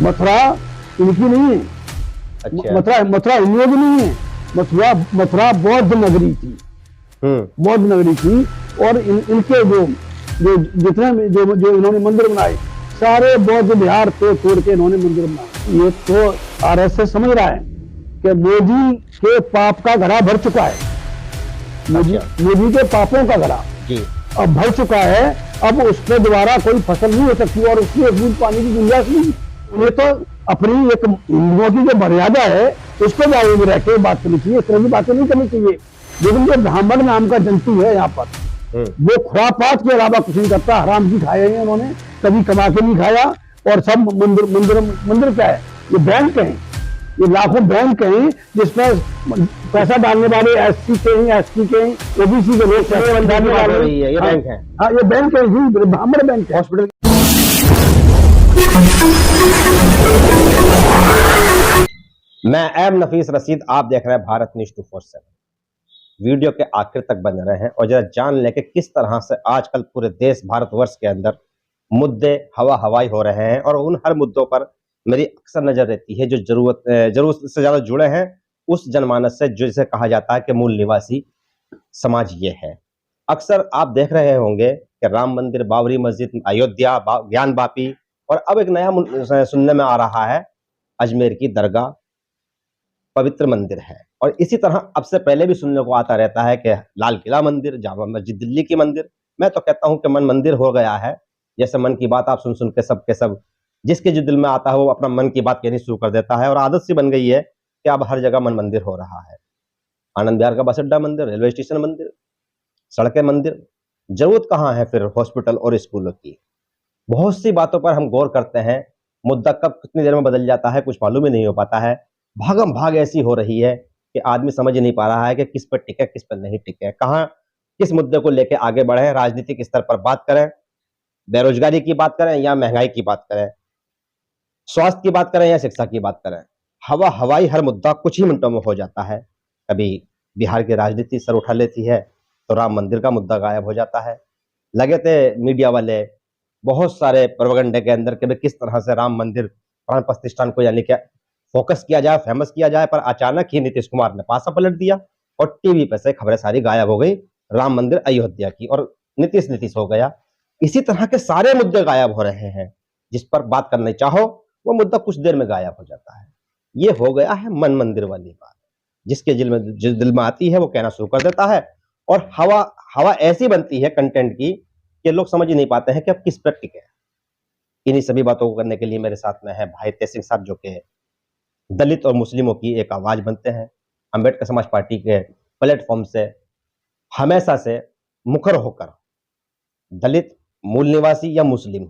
मथुरा इनकी नहीं है। अच्छा। मथुरा हिंदुओं की नहीं है। मथुरा बौद्ध नगरी थी। बौद्ध नगरी थी। और इनके जो जितने जो इन्होंने मंदिर बनाए, सारे बौद्ध विहार तोड़ के इन्होंने मंदिर बनाए। ये तो आरएसएस समझ रहा है कि मोदी के पाप का घड़ा भर चुका है। मोदी के पापों का घड़ा अब भर चुका है। अब उसके द्वारा कोई फसल नहीं हो सकती और उसकी एक बूंद पानी की गुंजाइश नहीं। उन्हें तो अपनी एक हिंदुओं की जो मर्यादा है उसको बारे में रह के बात करनी चाहिए, इस तरह की बातें नहीं करनी चाहिए। लेकिन जो ब्राह्मण नाम का जंतु है यहाँ पर, वो खुरापात के अलावा कुछ नहीं करता। हराम की खाए हैं उन्होंने, कभी कमा के नहीं खाया। और सब मंदिर क्या है? ये बैंक है, ये लाखों बैंक हैं जिसमें पैसा डालने वाले एससी के हैं, एसटी के हैं, ओबीसी के लोग पैसा डालने वाले। ये बैंक है। हाँ, ये बैंक है जी, ब्राह्मण बैंक है। हॉस्पिटल मैं एम नफीस रशीद, आप देख रहे हैं भारत न्यूज़ 24/7। वीडियो के आखिर तक बने रहे हैं और जरा जान लें कि किस तरह से आजकल पूरे देश भारतवर्ष के अंदर मुद्दे हवा हवाई हो रहे हैं और उन हर मुद्दों पर मेरी अक्सर नजर रहती है जो जरूरत से ज्यादा जुड़े हैं उस जनमानस से, जिसे कहा जाता है कि मूल निवासी समाज ये है। अक्सर आप देख रहे होंगे कि राम मंदिर, बाबरी मस्जिद, अयोध्या, ज्ञान वापी और अब एक नया सुनने में आ रहा है अजमेर की दरगाह पवित्र मंदिर है। और इसी तरह अब से पहले भी सुनने को आता रहता है कि लाल किला मंदिर, जामा मस्जिद दिल्ली की मंदिर। मैं तो कहता हूं कि मन मंदिर हो गया है। जैसे मन की बात आप सुन सुन के सब जिसके जो दिल में आता है वो अपना मन की बात कहनी शुरू कर देता है और आदत सी बन गई है कि अब हर जगह मन मंदिर हो रहा है। आनंद विहार का बस अड्डा मंदिर, रेलवे स्टेशन मंदिर, सड़कें मंदिर, जरूरत कहाँ है फिर हॉस्पिटल और स्कूलों की? बहुत सी बातों पर हम गौर करते हैं, मुद्दा कब कितनी देर में बदल जाता है कुछ मालूम ही नहीं हो पाता है। भागम भाग ऐसी हो रही है कि आदमी समझ नहीं पा रहा है कि किस पर टिके किस पर नहीं टिके, कहाँ किस मुद्दे को लेकर आगे बढ़े, राजनीतिक स्तर पर बात करें, बेरोजगारी की बात करें या महंगाई की बात करें, स्वास्थ्य की बात करें या शिक्षा की बात करें। हवा हवाई हर मुद्दा कुछ ही मिनटों में हो जाता है। कभी बिहार की राजनीति सर उठा लेती है तो राम मंदिर का मुद्दा गायब हो जाता है। लगे थे मीडिया वाले बहुत सारे प्रोपेगेंडे के अंदर कि किस तरह से राम मंदिर प्राण प्रतिष्ठान को यानी कि फोकस किया जाए, फेमस किया जाए, पर अचानक ही नीतीश कुमार ने पासा पलट दिया और टीवी पे से खबरें सारी गायब हो गई राम मंदिर अयोध्या की और नीतीश हो गया। इसी तरह के सारे मुद्दे गायब हो रहे हैं। जिस पर बात करना चाहो वो मुद्दा कुछ देर में गायब हो जाता है। ये हो गया है मन मंदिर वाली बात। जिसके दिल में आती है वो कहना शुरू कर देता है और हवा ऐसी बनती है कंटेंट की कि लोग समझ ही नहीं पाते हैं कि अब किस पर टिके। इन्हीं सभी बातों को करने के लिए मेरे साथ में है भाई तेज साहब, जो कि दलित और मुस्लिमों की एक आवाज बनते हैं। अंबेडकर समाज पार्टी के प्लेटफॉर्म से हमेशा से मुखर होकर दलित, मूल निवासी या मुस्लिम,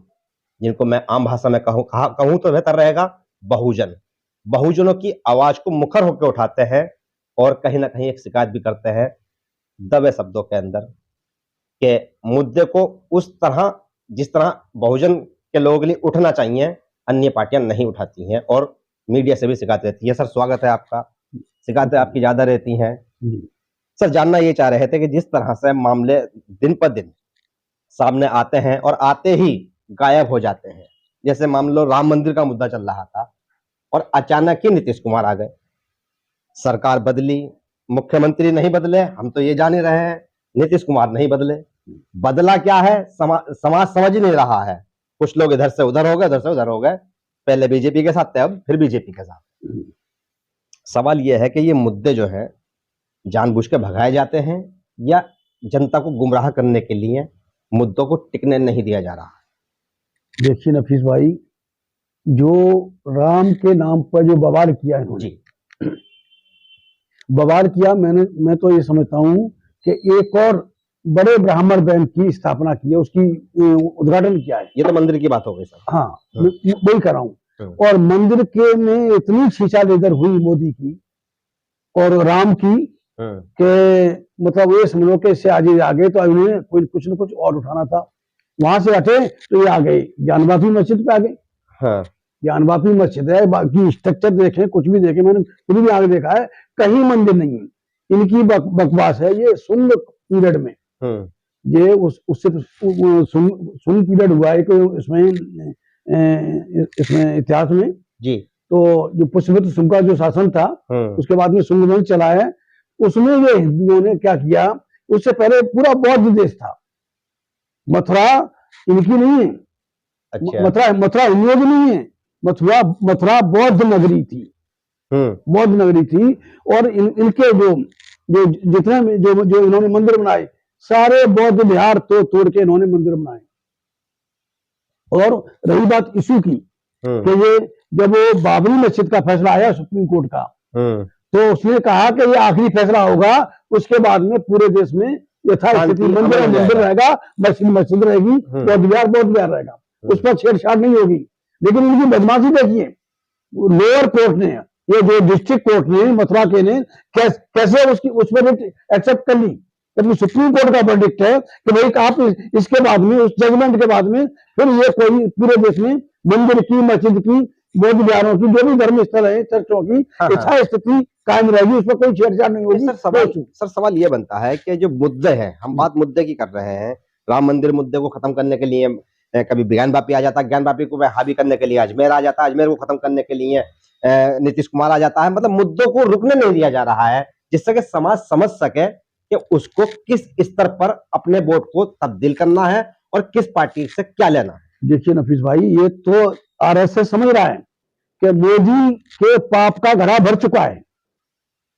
जिनको मैं आम भाषा में कहूं तो बेहतर रहेगा, बहुजनों की आवाज को मुखर होकर उठाते हैं और कहीं ना कहीं एक शिकायत भी करते हैं दबे शब्दों के अंदर के मुद्दे को उस तरह जिस तरह बहुजन के लोगों के लिए उठना चाहिए अन्य पार्टियां नहीं उठाती हैं और मीडिया से भी शिकायत रहती है। सर स्वागत है आपका। शिकायतें आपकी ज्यादा रहती हैं। सर जानना ये चाह रहे थे कि जिस तरह से मामले दिन पर दिन सामने आते हैं और आते ही गायब हो जाते हैं, जैसे मान लो राम मंदिर का मुद्दा चल रहा था और अचानक ही नीतीश कुमार आ गए, सरकार बदली, मुख्यमंत्री नहीं बदले, हम तो ये जान ही रहे हैं, नीतीश कुमार नहीं बदले। बदला क्या है समाज समझ ही नहीं रहा है। कुछ लोग इधर से उधर हो गए, उधर से उधर हो गए, पहले बीजेपी के साथ थे, अब फिर बीजेपी के साथ। सवाल यह है कि ये मुद्दे जो है जानबूझ के भगाए जाते हैं या जनता को गुमराह करने के लिए मुद्दों को टिकने नहीं दिया जा रहा? देखिए नफीस भाई, जो राम के नाम पर जो बवाल किया इन्होंने, बवाल किया, मैं तो ये समझता हूँ कि एक और बड़े ब्राह्मण बैंक की स्थापना की है, उसकी उद्घाटन किया है। ये तो मंदिर की बात हो गई सर। हाँ, वही कर रहा हूँ। और मंदिर के में इतनी खींचा लेकर हुई मोदी की और राम की कि मतलब ये समझो कि इससे आगे तो उन्हें कुछ न कुछ और उठाना था। वहां से हटे तो ये आ गए ज्ञानवापी मस्जिद पे आ गए। हाँ। ज्ञानवापी मस्जिद है, बाकी स्ट्रक्चर देखें, कुछ भी देखें, मैंने खुद भी आगे देखा है, कहीं मंदिर नहीं है। इनकी बकवास है। ये सुन्न पीरियड में ये उससे सुन्न पीरियड हुआ है कि इसमें इसमें इतिहास में जी। तो जो पुष्यमित्र शुंग का जो शासन था उसके बाद में शुंग वंश चला है, उसमें ये हिंदुओं ने क्या किया, उससे पहले पूरा बौद्ध देश था। मथुरा इनकी नहीं है। अच्छा। मथुरा हिंदुओं की नहीं है, मथुरा बौद्ध नगरी थी। बौद्ध नगरी थी। और इनके जो जितने जो इन्होंने मंदिर बनाए, सारे बौद्ध विहार तोड़ के इन्होंने मंदिर बनाए। और रही बात इशू की कि ये जब वो बाबरी मस्जिद का फैसला आया सुप्रीम कोर्ट का, तो उसने कहा कि ये आखिरी फैसला होगा, उसके बाद में पूरे देश में यथास्थिति मंदिर रहेगा, मस्जिद रहेगी, बौद्ध विहार रहेगा, उस पर छेड़छाड़ नहीं होगी। लेकिन इनकी बदमाशी देखिए, लोअर कोर्ट ने, ये जो डिस्ट्रिक्ट कोर्ट ने मथुरा के ने कैसे उस पर एक्सेप्ट कर ली, जबकि सुप्रीम कोर्ट का वर्डिक्ट है कि भाई आप इसके बाद में, उस जजमेंट के बाद में फिर ये कोई पूरे देश में मंदिर की, मस्जिद की, बौद्ध विहारों की, जो भी धर्म स्थल है, चर्चों की यथा स्थिति कायम रहेगी, उस पर कोई छेड़छाड़ नहीं होगी। सवाल ये बनता है कि जो मुद्दे हैं, हम बात मुद्दे की कर रहे हैं, राम मंदिर मुद्दे को खत्म करने के लिए कभी ज्ञानवापी आ जाता है, ज्ञानवापी को हावी करने के लिए अजमेर आ जाता है, अजमेर को खत्म करने के लिए नीतीश कुमार आ जाता है। मतलब मुद्दों को रुकने नहीं दिया जा रहा है, जिससे कि समाज समझ सके कि उसको किस स्तर पर अपने वोट को तब्दील करना है और किस पार्टी से क्या लेना है। देखिए नफीस भाई, ये तो आरएसएस समझ रहा है कि मोदी के पाप का घड़ा भर चुका है।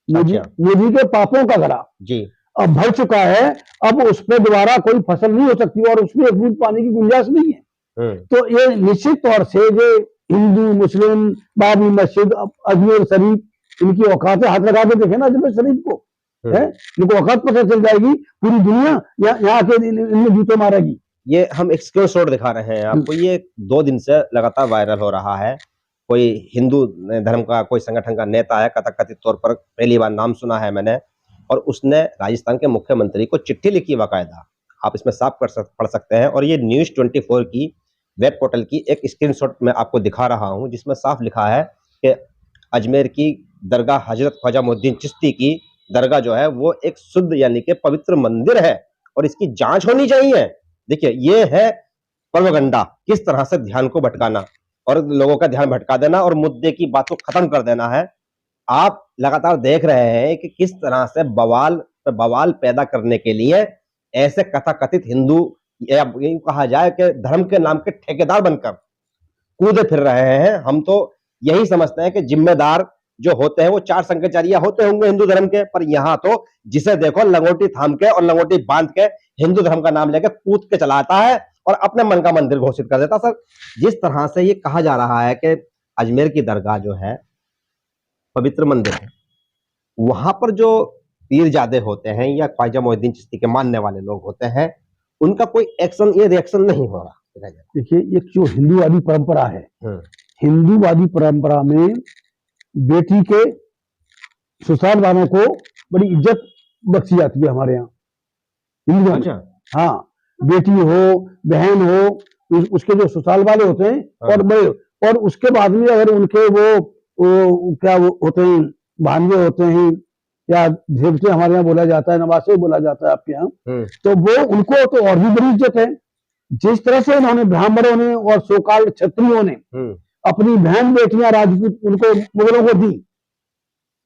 मोदी के पापों का घड़ा जी अब भर चुका है, अब उस पर दोबारा कोई फसल नहीं हो सकती और उसमें एक बूंद पानी की गुंजाइश नहीं है। तो ये निश्चित तौर से जो हिंदू, मुस्लिम, बाबरी मस्जिद, अजमेर शरीफ, इनकी औकात है, हाथ लगा के देखे ना अजमेर शरीफ को, है इनको औकात पता चल जाएगी, पूरी दुनिया यहाँ के इनमें जूते मारेगी। ये हम एक स्क्रीनशॉट दिखा रहे हैं आपको, ये 2 दिन से लगातार वायरल हो रहा है। कोई हिंदू धर्म का कोई संगठन का नेता है, कथित तौर पर पहली बार नाम सुना है मैंने, और उसने राजस्थान के मुख्यमंत्री को चिट्ठी लिखी बाकायदा, आप इसमें साफ पढ़ सकते हैं। और ये न्यूज़ 24 की वेब पोर्टल की एक स्क्रीनशॉट मैं आपको दिखा रहा हूं, जिसमें साफ लिखा है कि अजमेर की दरगाह हजरत ख्वाजा मोइनुद्दीन चिश्ती की दरगाह जो है वो एक शुद्ध यानी कि पवित्र मंदिर है और इसकी जांच होनी चाहिए। देखिए, ये है प्रोपेगेंडा, किस तरह से ध्यान को भटकाना और लोगों का ध्यान भटका देना और मुद्दे की बात को खत्म कर देना है। आप लगातार देख रहे हैं कि किस तरह से बवाल पैदा करने के लिए ऐसे कथित हिंदू, या कहा जाए कि धर्म के नाम के ठेकेदार बनकर कूदे फिर रहे हैं। हम तो यही समझते हैं कि जिम्मेदार जो होते हैं वो 4 शंकराचार्य होते होंगे हिंदू धर्म के, पर यहाँ तो जिसे देखो लंगोटी थाम के और लंगोटी बांध के हिंदू धर्म का नाम लेकर कूद के चलाता है और अपने मन का मंदिर घोषित कर देता। सर, जिस तरह से ये कहा जा रहा है कि अजमेर की दरगाह जो है पवित्र मंदिर है, वहां पर जो पीरजादे होते हैं या ख्वाजा मोइनुद्दीन चिश्ती के मानने वाले लोग होते हैं, उनका कोई एक्शन या रिएक्शन नहीं हो रहा। देखिए, ये जो हिंदूवादी परंपरा है, हिंदूवादी परंपरा में बेटी के ससुराल वालों को बड़ी इज्जत बख्शी जाती है हमारे यहाँ हिंदू। अच्छा। हाँ, बेटी हो, बहन हो, उसके जो ससुराल वाले होते हैं और बड़े, और उसके बाद में अगर उनके वो क्या वो होते हैं, भांजे होते हैं या देवते हमारे यहाँ बोला जाता है, नवासे बोला जाता है आपके यहाँ, तो वो उनको तो और भी बड़ी इज्जत है। जिस तरह से इन्होंने ब्राह्मणों ने और सोकाल क्षत्रियों ने अपनी बहन बेटियां राजपूत उनको मुगलों को दी,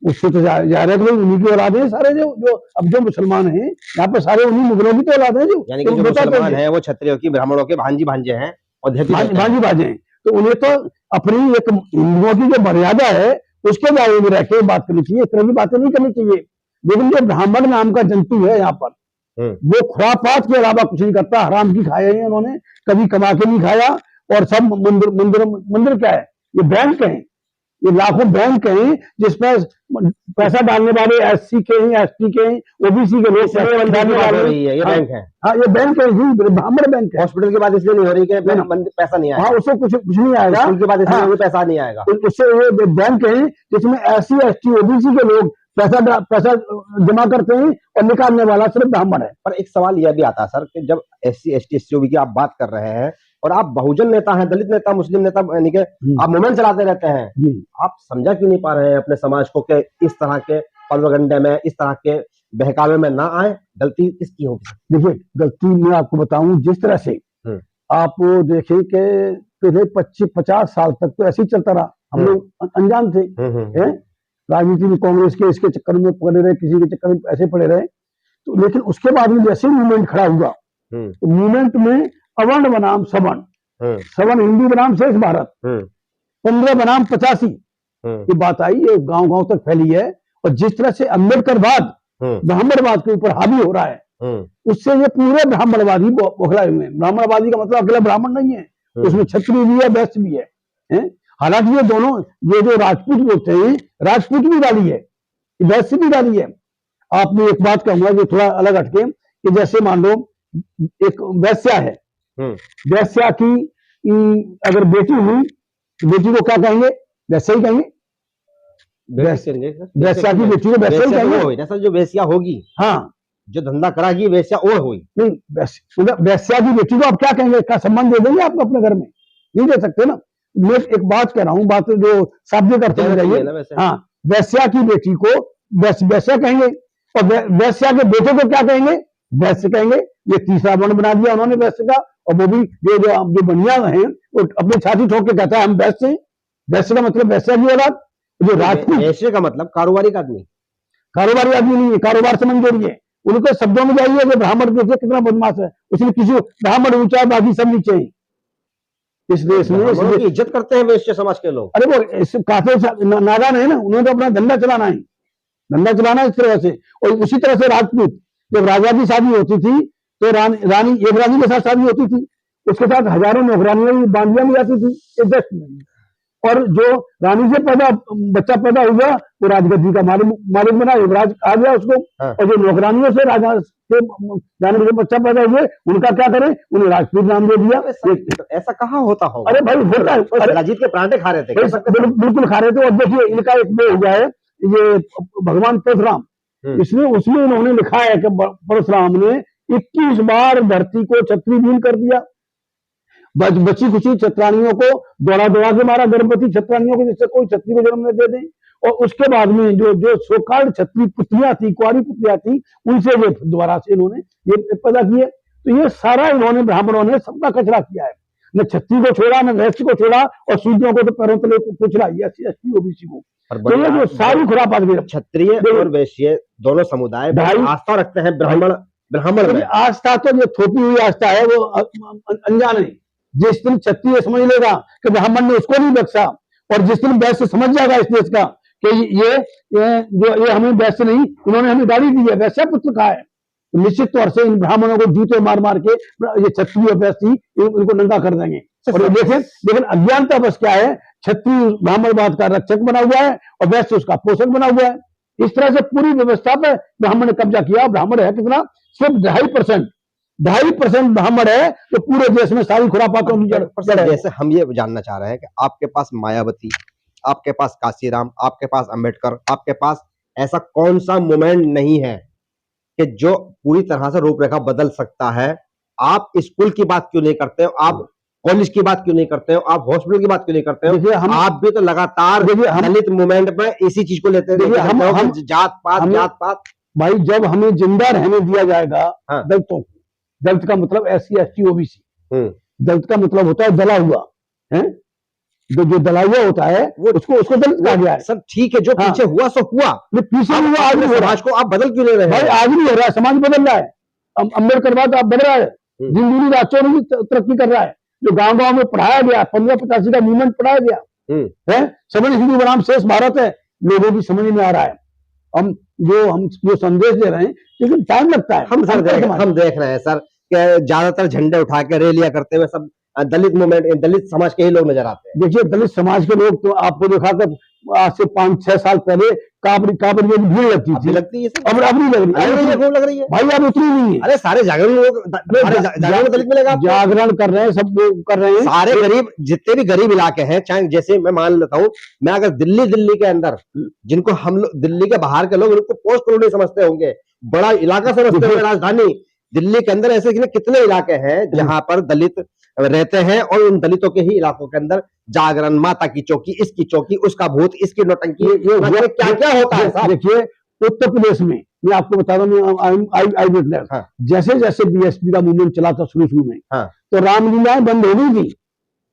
उससे तो जाहिर है कि उन्हीं की औलाद है सारे, जो अब जो मुसलमान हैं यहाँ पे सारे उन्हीं मुगलों की तो औलाद है, जो यानी कि जो मुसलमान हैं वो क्षत्रियों की, ब्राह्मणों के भांजी भांजे हैं और भांजी भांजे हैं। तो उन्हें तो अपनी एक हिंदुओं की जो मर्यादा है उसके बारे में रह के बात करनी चाहिए, इस तरह की बातें नहीं करनी चाहिए। लेकिन जो ब्राह्मण नाम का जंतु है यहाँ पर, वो खुरापात के अलावा कुछ नहीं करता, हराम की खाया है उन्होंने, कभी कमा के नहीं खाया। और सब मंदिर क्या है, ये बैंक है, ये लाखों बैंक हैं जिसमें पैसा डालने वाले एससी के हैं, एसटी के हैं, ओबीसी के लोग डालने वाले, ये बैंक है। हाँ, ये बैंक है जी, ब्राह्मण बैंक है। हॉस्पिटल के बाद इसलिए नहीं हो रही कि पैसा नहीं आएगा। हाँ, उससे कुछ नहीं आएगा, स्कूल के बाद इसलिए पैसा नहीं आएगा। उससे ये बैंक है जिसमें एससी, एसटी, ओबीसी के लोग पैसा जमा करते हैं और निकालने वाला सिर्फ ब्राह्मण है। पर एक सवाल यह भी आता है सर कि जब एससी, एसटी, एससी की आप बात कर रहे हैं और आप बहुजन नेता हैं, दलित नेता, मुस्लिम नेता, यानी कि आप मूवमेंट चलाते रहते हैं, आप समझा क्यों नहीं पा रहे हैं अपने समाज को कि इस तरह के प्रोपेगेंडे में, इस तरह के बहकावे में ना आए? गलती किसकी होगी? देखिए, गलती मैं आपको बताऊं, जिस तरह से आप देखें कि पिछले 25-50 साल तक तो ऐसे ही चलता रहा, हम लोग अनजान थे। हैं राजनीति में कांग्रेस के इसके चक्कर में पड़े रहे, किसी के चक्कर में ऐसे पड़े रहे। तो लेकिन उसके बाद में जैसे मूवमेंट खड़ा हुआ, तो मूवमेंट में अवर्ण बनाम सवर्ण, सवर्ण हिंदू बनाम शेष भारत, 15 बनाम 85 ये बात आई, ये गांव गांव तक फैली है। और जिस तरह से अम्बेडकरवाद ब्राह्मणवाद के ऊपर हावी हो रहा है, उससे ये पूरे ब्राह्मणवादी बौखलाए हुए हैं। ब्राह्मणवादी का मतलब अकेला ब्राह्मण नहीं है, उसमें क्षत्रिय भी है, वैश्य भी है। हालांकि ये दोनों, ये जो राजपूत बोलते हैं, राजपूत भी डाली है, वैश्य भी डाली है। आपने एक बात कहूंगा जो थोड़ा अलग हटके, कि जैसे मान लो एक वैश्या है, वैश्या की अगर बेटी हुई तो बेटी को क्या कहेंगे? वैश्या ही कहेंगे। वैश्या की बेटी को वैश्या ही कहेंगे। सर जो वैश्या होगी, हाँ, जो धंधा करागी वैश्या और हुई नहीं, वैश्या की बेटी को आप क्या कहेंगे? क्या सम्मान दे देंगे आपको अपने घर में? नहीं दे सकते ना। मैं एक बात कह रहा हूँ, बात जो शाब्दिक अर्थ में रहिए। हाँ, वैश्या की बेटी को वैश्या कहेंगे, और वैश्या के बेटे को क्या कहेंगे? वैश्य कहेंगे। ये तीसरा वर्ण बना दिया उन्होंने वैश्य का। और वो भी जो बनिया है वो अपनी छाती ठोक के कहता है हम वैश्य हैं। वैश्य का मतलब वैश्या की औलाद। जो राजपूत, वैश्य का मतलब कारोबारी का आदमी, कारोबारी आदमी नहीं है, कारोबार से मन जोड़िए। उनके शब्दों में जाइए कि ब्राह्मण देखिए कितना बदमाश है, उसने किसी ब्राह्मण ऊंचा, बाकी सब नीचे ही इस देश में। की इज्जत करते हैं वैश्य समाज के लोग। अरे वो काफी नादान है ना, उन्होंने तो अपना धंधा चलाना है, धंधा चलाना इस तरह से। और उसी तरह से राजपूत, जब राजा की शादी होती थी तो रानी एक रानी के साथ शादी होती थी, उसके साथ हजारों नौकरानियां बांधियां भी जाती थी एक दस्त में। और जो रानी से बच्चा पैदा हुआ वो राजगद्दी का मालिक बना, युवराज कहा गया उसको। और जो नौकरानियों से राजा के जाने के बच्चा पैदा हुए, उनका क्या करें? उन्हें राजपूत नाम दे दिया। ऐसा कहाँ होता होगा? अरे भाई होता है, राजीव के परांठे खा रहे थे, बिल्कुल खा रहे थे। और देखिए इनका एक वो हो गया है, ये भगवान परशुराम, इसमें उसमें उन्होंने लिखा है कि परशुराम ने 21 बार धरती को छत्रीविहीन कर दिया। बची खुची छत्राणियों को दौड़ा दौड़ा के मारा, गर्भवती छत्राणियों को, जिससे कोई छत्री को जन्म न दे दे। और उसके बाद में जो सोकाल छत्री पुत्रियां थी, कुआरी पुत्रियां थी, उनसे ये दोबारा से इन्होंने ये पैदा किए। तो ये सारा इन्होंने ब्राह्मणों ने सबका कचरा किया है। न छत्री को छोड़ा, न वैश्य को छोड़ा, और सूर्यों को तो पैरों तले कुचला, SC ST OBC को। तो ये जो सारी खुरापात, क्षत्रिय और वैश्य दोनों समुदाय आस्था रखते हैं ब्राह्मण में। आस्था तो जो थोपी हुई आस्था है वो अनजान है। जिस दिन क्षत्रिय समझ लेगा कि ब्राह्मण ने उसको नहीं बख्शा, और जिस दिन वैश्य समझ जाएगा इस देश का कि ये हमें वैश्य नहीं, इन्होंने हमें गाली दी है, वैश्य पुत्र कहा है, तो निश्चित तौर से इन ब्राह्मणों को जूते मार मार के ये क्षत्रिय वैश्य इनको नंगा कर देंगे। और लेकिन अज्ञानता बस क्या है, क्षत्रिय ब्राह्मणवाद का रक्षक बना हुआ है और वैश्य उसका पोषक बना हुआ है। इस तरह से पूरी व्यवस्था पर ब्राह्मण ने कब्जा किया। ब्राह्मण है कितना? सिर्फ 2.5% ब्राह्मण है, तो पूरे देश में सारी खुरापातों में जड़ है। जैसे हम ये जानना चाह रहे हैं कि आपके पास मायावती, आपके पास काशीराम, आपके पास अंबेडकर, आपके पास ऐसा कौन सा मूवमेंट नहीं है कि जो पूरी तरह से रूपरेखा बदल सकता है? आप स्कूल की बात क्यों नहीं करते हो? आप कॉलेज की बात क्यों नहीं करते हो? आप हॉस्पिटल की बात क्यों नहीं करते हो? आप भी तो लगातार दलित मूवमेंट में इसी चीज को लेते हैं। जात पात भाई, जब हमें जिंदा रहने दिया जाएगा दलितों को, दलित का मतलब SC ST OBC, दलित का मतलब होता है दला हुआ है। जो दला हुआ होता है वो उसको दलित कहा गया है। सब ठीक है, जो पीछे हुआ सो हुआ, पीछे हुआ। आज समाज को आप बदल क्यों ले रहे हैं? भाई आज नहीं हो रहा है, समाज बदल रहा है। अम्बेडकरवाद आप बढ़ रहा है, जिंदगी राज्यों में तरक्की कर रहा है। जो गांव गांव में पढ़ाया गया, 1585 का मूवमेंट पढ़ाया गया है, समझ हिंदू बनाम शेष भारत है, लोगों की समझ में आ रहा है। हम जो संदेश दे रहे हैं, लेकिन टाइम लगता है। हम देख रहे हैं सर कि ज्यादातर झंडे उठा के रैलियां करते हुए सब दलित मूवमेंट, दलित समाज के ही लोग नजर आते हैं। देखिए दलित समाज के लोग तो आपको देखा कि आज से 5-6 साल पहले काबरियों की भीड़ लगती थी, लगती है अब नहीं लग रही है भाई, अब उतनी नहीं है। अरे सारे जागरण लोग दलित मिलेगा, जागरण कर रहे हैं, सब कर रहे हैं। सारे गरीब, जितने भी गरीब इलाके हैं, चाहे जैसे मैं मान लेता हूँ, मैं अगर दिल्ली के अंदर, जिनको हम लोग दिल्ली के बाहर के लोग उनको पोस्ट कॉलोनी समझते होंगे, बड़ा इलाका समझते होंगे, राजधानी दिल्ली के अंदर ऐसे कितने इलाके हैं जहां पर दलित रहते हैं, और उन दलितों के ही इलाकों के अंदर जागरण, माता की चौकी, इसकी चौकी, उसका भूत, इसकी नौटंकी, ये क्या क्या होता है। देखिए उत्तर प्रदेश में मैं आपको बता रहा हूँ, जैसे जैसे BSP का मूवमेंट चला था शुरू में, तो रामलीलाएं बंद हो गई थी।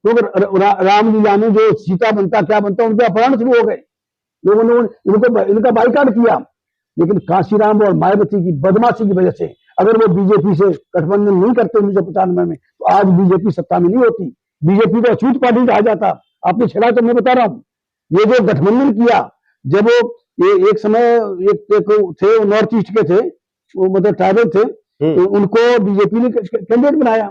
रामलीला में जो सीता बनता क्या बनता उनके अपहरण शुरू हो गए, लोगों ने इनका बाइकाट किया। लेकिन काशीराम और मायावती की बदमाशी की वजह से अगर वो बीजेपी से गठबंधन नहीं करते 1995 में तो आज बीजेपी सत्ता में नहीं होती। बीजेपी को अछूत पार्टी कहा जाता। आपने छेड़ा तो मैं बता रहा हूं, ये जो गठबंधन किया, जब वो ये एक समय एक थे नॉर्थ ईस्ट के थे, वो मतलब ट्राइबल थे, तो उनको बीजेपी ने कैंडिडेट बनाया।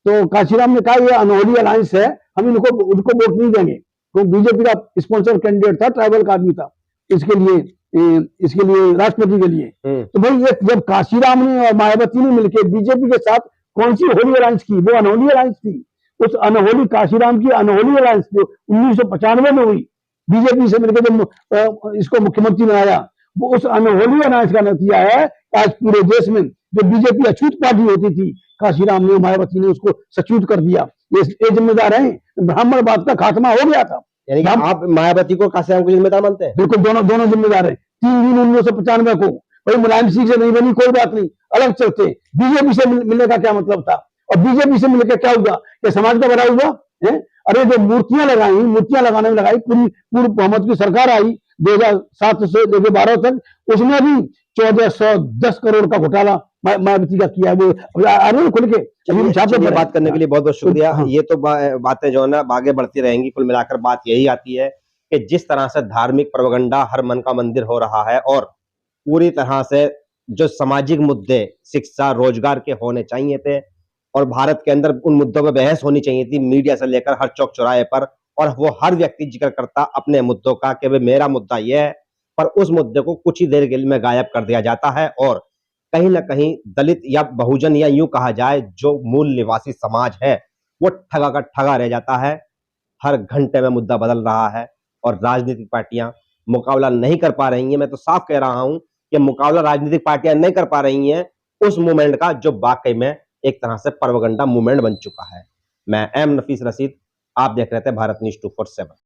तो काशीराम ने कहा ये अनहोली अलायंस है, हम उनको वोट नहीं देंगे। तो बीजेपी का स्पॉन्सर कैंडिडेट था, ट्राइबल का आदमी था, इसके लिए राष्ट्रपति के लिए। तो भाई ये जब काशीराम ने और मायावती ने मिलकर बीजेपी के साथ कौन सी होली अलायंस की, वो अनहोली अलायंस थी। उस अनहोली काशीराम की अनहोली अलायंस जो 1995 में हुई, बीजेपी से मिलकर जब इसको मुख्यमंत्री बनाया, वो उस अनहोली अलायंस का नतीजा है। आज पूरे देश में जो बीजेपी अछूत पार्टी होती थी, काशीराम ने मायावती ने उसको सचूत कर दिया। ये जिम्मेदार है, ब्राह्मणवाद का खात्मा हो गया था। यानी कि आप मायावती को काशीराम को जिम्मेदार मानते हैं? बिल्कुल, दोनों जिम्मेदार है। 3 जून 1995 को भाई मुलायम सिंह से नहीं बनी, कोई बात नहीं, अलग चलते। बीजेपी से मिलने का क्या मतलब था? और बीजेपी से मिलकर क्या हुआ कि समाज का बड़ा हुआ है? अरे जो मूर्तियां लगाने में लगाई, पूर्व मोहम्मद की सरकार आई 2007 से लेकर 12 तक, उसमें भी 1410 करोड़ का घोटाला मायावती का किया। वो खुल के ये बात करने के लिए बहुत बहुत शुक्रिया। ये तो बातें जो है ना आगे बढ़ती रहेंगी। कुल मिलाकर बात यही आती है कि जिस तरह से धार्मिक प्रोपेगेंडा हर मन का मंदिर हो रहा है और पूरी तरह से जो सामाजिक मुद्दे शिक्षा रोजगार के होने चाहिए थे और भारत के अंदर उन मुद्दों पर बहस होनी चाहिए थी, मीडिया से लेकर हर चौक चौराहे पर, और वो हर व्यक्ति जिक्र करता अपने मुद्दों का कि भाई मेरा मुद्दा यह है, पर उस मुद्दे को कुछ ही देर के लिए में गायब कर दिया जाता है और कहीं ना कहीं दलित या बहुजन या यूं कहा जाए जो मूल निवासी समाज है वो ठगा का ठगा रह जाता है। हर घंटे में मुद्दा बदल रहा है और राजनीतिक पार्टियां मुकाबला नहीं कर पा रही हैं। मैं तो साफ कह रहा हूं कि मुकाबला राजनीतिक पार्टियां नहीं कर पा रही हैं उस मूवमेंट का जो वाकई में एक तरह से प्रोपेगेंडा मूवमेंट बन चुका है। मैं एम नफीस रशीद, आप देख रहे थे भारत न्यूज़ 247।